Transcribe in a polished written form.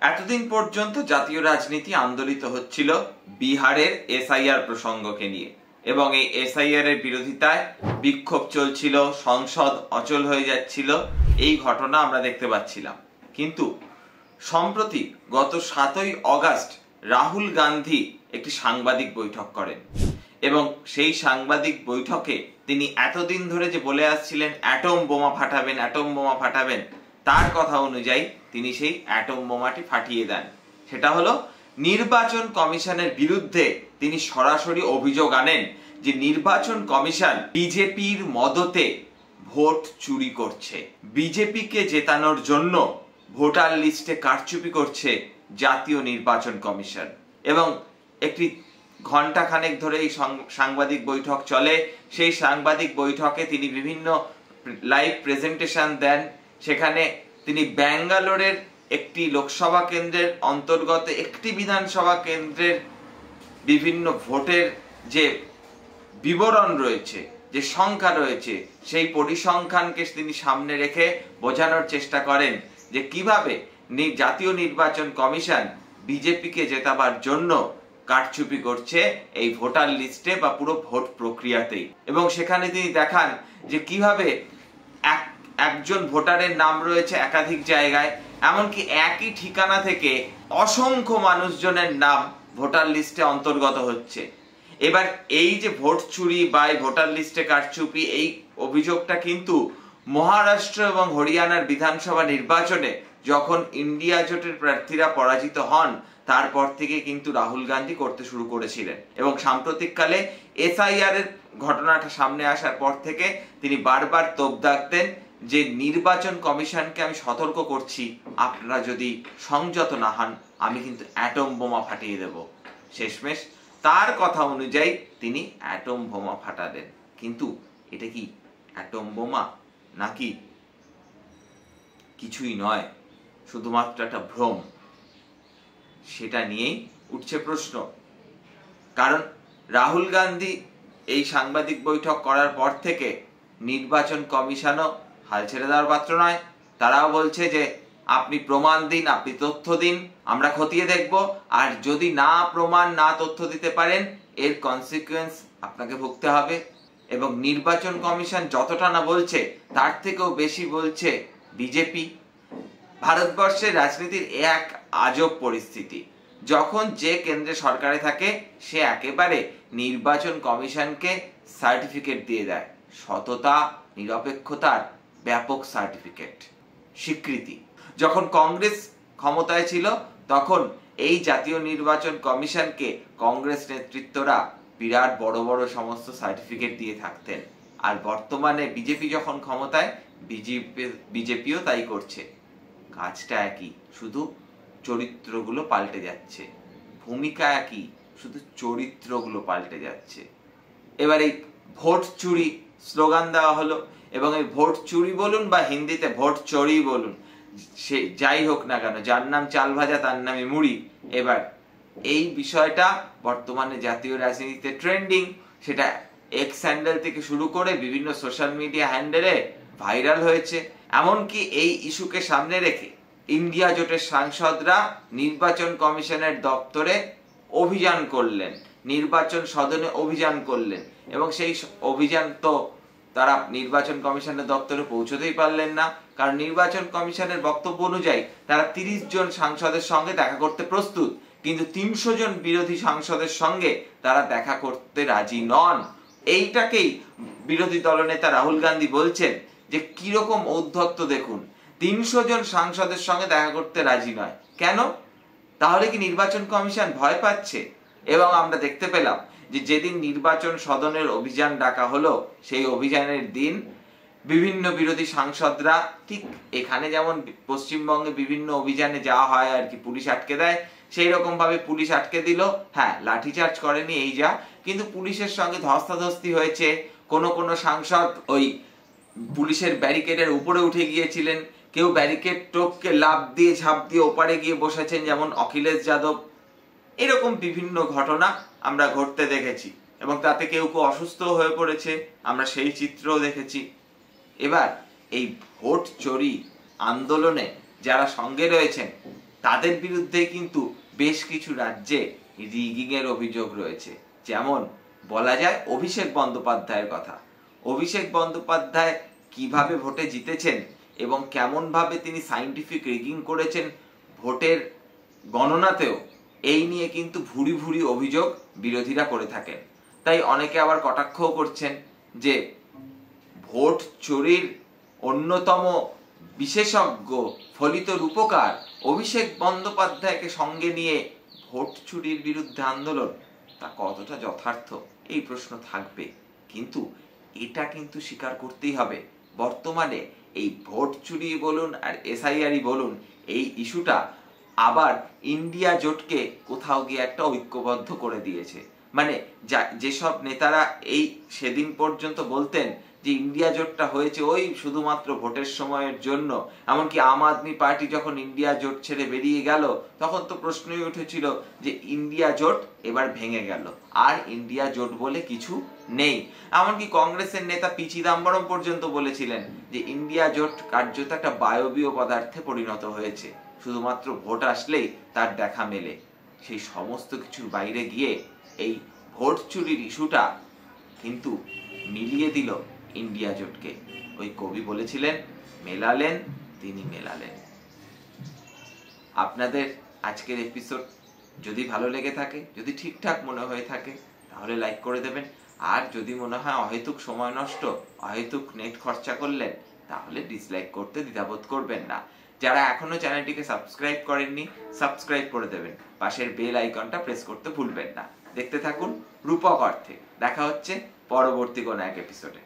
এতদিন পর্যন্ত জাতীয় রাজনীতি আন্দোলিত হচ্ছিল বিহারের এসআইআর প্রসঙ্গকে নিয়ে এবং এই এসআইআর এর বিরোধিতায় বিক্ষোভ চলছিল, সংসদ অচল হয়ে যাচ্ছিল, এই ঘটনা আমরা দেখতে পাচ্ছিলাম। কিন্তু সম্প্রতি গত 7ই আগস্ট রাহুল গান্ধী একটি সাংবাদিক বৈঠক করেন এবং সেই সাংবাদিক বৈঠকে তিনি এতদিন ধরে যে বলে আসছিলেন অ্যাটম বোমা ফাটাবেন, তার কথা অনুযায়ী তিনি সেই অ্যাটম বোমাটি ফাটিয়ে দেন। সেটা হলো নির্বাচন কমিশনের বিরুদ্ধে তিনি সরাসরি অভিযোগ আনেন যে নির্বাচন কমিশন বিজেপির মদতে ভোট চুরি করছে, বিজেপিকে জেতানোর জন্য ভোটার লিস্টে কারচুপি করছে জাতীয় নির্বাচন কমিশন। এবং একটি ঘন্টাখানেক ধরে এই সাংবাদিক বৈঠক চলে। সেই সাংবাদিক বৈঠকে তিনি বিভিন্ন লাইভ প্রেজেন্টেশন দেন। সেখানে তিনি ব্যাঙ্গালোরের একটি লোকসভা কেন্দ্রের অন্তর্গত একটি বিধানসভা কেন্দ্রের বিভিন্ন ভোটের যে বিবরণ রয়েছে, যে সংখ্যা রয়েছে, সেই পরিসংখ্যানকে তিনি সামনে রেখে বোঝানোর চেষ্টা করেন যে কিভাবে জাতীয় নির্বাচন কমিশন বিজেপিকে জেতাবার জন্য কারচুপি করছে এই ভোটার লিস্টে বা পুরো ভোট প্রক্রিয়াতেই। এবং সেখানে তিনি দেখান যে কিভাবে একজন ভোটারের নাম রয়েছে একাধিক জায়গায়, এমনকি একই ঠিকানা থেকে অসংখ্য মানুষজনের নাম ভোটার লিস্টে অন্তর্গত হচ্ছে। এবার এই যে ভোট চুরি বা ভোটার লিস্টে কারচুপি, এই অভিযোগটা কিন্তু মহারাষ্ট্র এবং হরিয়ানার বিধানসভা নির্বাচনে যখন ইন্ডিয়া জোটের প্রার্থীরা পরাজিত হন তারপর থেকে কিন্তু রাহুল গান্ধী করতে শুরু করেছিলেন। এবং সাম্প্রতিককালে এসআইআর এর ঘটনাটা সামনে আসার পর থেকে তিনি বারবার তোপ দাগতেন যে নির্বাচন কমিশনকে আমি সতর্ক করছি, আপনারা যদি সংযত না হন আমি কিন্তু অ্যাটম বোমা ফাটিয়ে দেব। শেষমেশ তার কথা অনুযায়ী তিনি অ্যাটম বোমা ফাটালেন। কিন্তু এটা কি অ্যাটম বোমা নাকি কিছুই নয়, শুধুমাত্র একটা ভ্রম, সেটা নিয়েই উঠছে প্রশ্ন। কারণ রাহুল গান্ধী এই সাংবাদিক বৈঠক করার পর থেকে নির্বাচন কমিশনও হাল ছেড়ে দেওয়ার পাত্র নয়। তারাও বলছে যে আপনি প্রমাণ দিন, আপনি তথ্য দিন, আমরা খতিয়ে দেখব, আর যদি না প্রমাণ না তথ্য দিতে পারেন এর কনসিকুয়েন্স আপনাকে ভুগতে হবে। এবং নির্বাচন কমিশন যতটা না বলছে তার থেকেও বেশি বলছে বিজেপি। ভারতবর্ষের রাজনীতির এক আজব পরিস্থিতি, যখন যে কেন্দ্রে সরকারে থাকে সে একেবারে নির্বাচন কমিশনকে সার্টিফিকেট দিয়ে দেয়, সততা নিরপেক্ষতার ব্যাপক সার্টিফিকেট, স্বীকৃতি। যখন কংগ্রেস ক্ষমতায় ছিল তখন এই জাতীয় নির্বাচন কমিশনকে কংগ্রেস নেতৃত্বরা বিরাট বড় বড় সমস্ত সার্টিফিকেট দিয়ে থাকতেন। আর বর্তমানে বিজেপি যখন ক্ষমতায়, বিজেপিও তাই করছে। কাজটা একই, শুধু চরিত্রগুলো পাল্টে যাচ্ছে, ভূমিকা একই, শুধু চরিত্রগুলো পাল্টে যাচ্ছে। এবার এই ভোট চুরি স্লোগান দেওয়া হলো, এবং এই ভোট চুরি বলুন বা হিন্দিতে ভোট চোরি বলুন, সে যাই হোক না কেন, যার নাম চাল ভাজা তার নামে মুড়ি। এবার এই বিষয়টা বর্তমানে জাতীয় রাজনীতিতে ট্রেন্ডিং, সেটা এক্স হ্যান্ডেল থেকে শুরু করে বিভিন্ন সোশ্যাল মিডিয়া হ্যান্ডেলে ভাইরাল হয়েছে। এমনকি এই ইস্যুকে সামনে রেখে ইন্ডিয়া জোটের সাংসদরা নির্বাচন কমিশনের দপ্তরে অভিযান করলেন, নির্বাচন সদনে অভিযান করলেন, এবং সেই অভিযান তো তারা নির্বাচন কমিশনের দপ্তরে পৌঁছতেই পারলেন না, কারণ নির্বাচন কমিশনের বক্তব্য অনুযায়ী তারা 30 জন সাংসদের সঙ্গে দেখা করতে প্রস্তুত, কিন্তু 300 জন বিরোধী সাংসদের সঙ্গে তারা দেখা করতে রাজি নন। এইটাকেই বিরোধী দলনেতা রাহুল গান্ধী বলছেন যে কিরকম ঔদ্ধত্য দেখুন, 300 জন সাংসদের সঙ্গে দেখা করতে রাজি নয় কেন? তাহলে কি নির্বাচন কমিশন ভয় পাচ্ছে? এবং আমরা দেখতে পেলাম যে যেদিন নির্বাচন সদনের অভিযান ডাকা হলো, সেই অভিযানের দিন বিভিন্ন বিরোধী সাংসদরা, ঠিক এখানে যেমন পশ্চিমবঙ্গে বিভিন্ন অভিযানে যাওয়া হয় আর কি, পুলিশ আটকে দেয়, সেই রকম ভাবে পুলিশ আটকে দিল। হ্যাঁ, লাঠিচার্জ করেনি এই যা, কিন্তু পুলিশের সঙ্গে ধস্তাধস্তি হয়েছে। কোনো সাংসদ ওই পুলিশের ব্যারিকেডের উপরে উঠে গিয়েছিলেন, কেউ ব্যারিকেড টোপকে লাফ দিয়ে ঝাঁপ দিয়ে ওপারে গিয়ে বসেছেন, যেমন অখিলেশ যাদব। এরকম বিভিন্ন ঘটনা আমরা ঘটতে দেখেছি, এবং তাতে কেউ অসুস্থ হয়ে পড়েছে, আমরা সেই চিত্রও দেখেছি। এবার এই ভোট চুরি আন্দোলনে যারা সঙ্গে রয়েছেন তাদের বিরুদ্ধে কিন্তু বেশ কিছু রাজ্যে রিগিং এর অভিযোগ রয়েছে। যেমন বলা যায় অভিষেক বন্দ্যোপাধ্যায়ের কথা। অভিষেক বন্দ্যোপাধ্যায় কিভাবে ভোটে জিতেছেন এবং কেমন ভাবে তিনি সাইন্টিফিক রিগিং করেছেন ভোটের গণনাতেও, এই নিয়ে কিন্তু ভুরি ভুরি অভিযোগ বিরোধীরা করে থাকেন। তাই অনেকে আবার কটাক্ষও করছেন যে ভোট চুরির অন্যতম বিশেষজ্ঞ ফলিত রূপকার অভিষেক বন্দ্যোপাধ্যায়কে সঙ্গে নিয়ে ভোট চুরির বিরুদ্ধে আন্দোলন, তা কতটা যথার্থ এই প্রশ্ন থাকবে। কিন্তু এটা কিন্তু স্বীকার করতেই হবে, বর্তমানে এই ভোট চুরি বলুন আর এসআইআরই বলুন, এই ইস্যুটা আবার ইন্ডিয়া জোটকে কোথাও গিয়ে একটা ঐক্যবদ্ধ করে দিয়েছে। মানে যেসব নেতারা এই সেদিন পর্যন্ত বলতেন যে ইন্ডিয়া জোটটা হয়েছে ওই শুধুমাত্র ভোটের সময়ের জন্য, এমনকি আম আদমি পার্টি যখন ইন্ডিয়া জোট ছেড়ে বেরিয়ে গেল তখন তো প্রশ্নই উঠেছিল যে ইন্ডিয়া জোট এবার ভেঙে গেল, আর ইন্ডিয়া জোট বলে কিছু নেই। এমনকি কংগ্রেসের নেতা পি চিদাম্বরম পর্যন্ত বলেছিলেন যে ইন্ডিয়া জোট কার্যত একটা বায়বীয় পদার্থে পরিণত হয়েছে, শুধুমাত্র ভোট আসলেই তার দেখা মেলে। সেই সমস্ত কিছুর বাইরে গিয়ে এই ভোট চুরির ইস্যুটা কিন্তু মিলিয়ে দিল ইন্ডিয়া জোটকে। ওই কবি বলেছিলেন, মেলালেন তিনি মেলালেন। আপনাদের আজকের এপিসোড যদি ভালো লেগে থাকে, যদি ঠিকঠাক মনে হয়ে থাকে, তাহলে লাইক করে দেবেন। আর যদি মনে হয় অহেতুক সময় নষ্ট, অহেতুক নেট খরচা করলেন, তাহলে ডিসলাইক করতে দ্বিধাবোধ করবেন না। যারা এখনো চ্যানেলটিকে সাবস্ক্রাইব করেননি, সাবস্ক্রাইব করে দেবেন। পাশের বেল আইকনটা প্রেস করতে ভুলবেন না। দেখতে থাকুন রূপক অর্থে। দেখা হচ্ছে পরবর্তী কোনো এক এপিসোডে।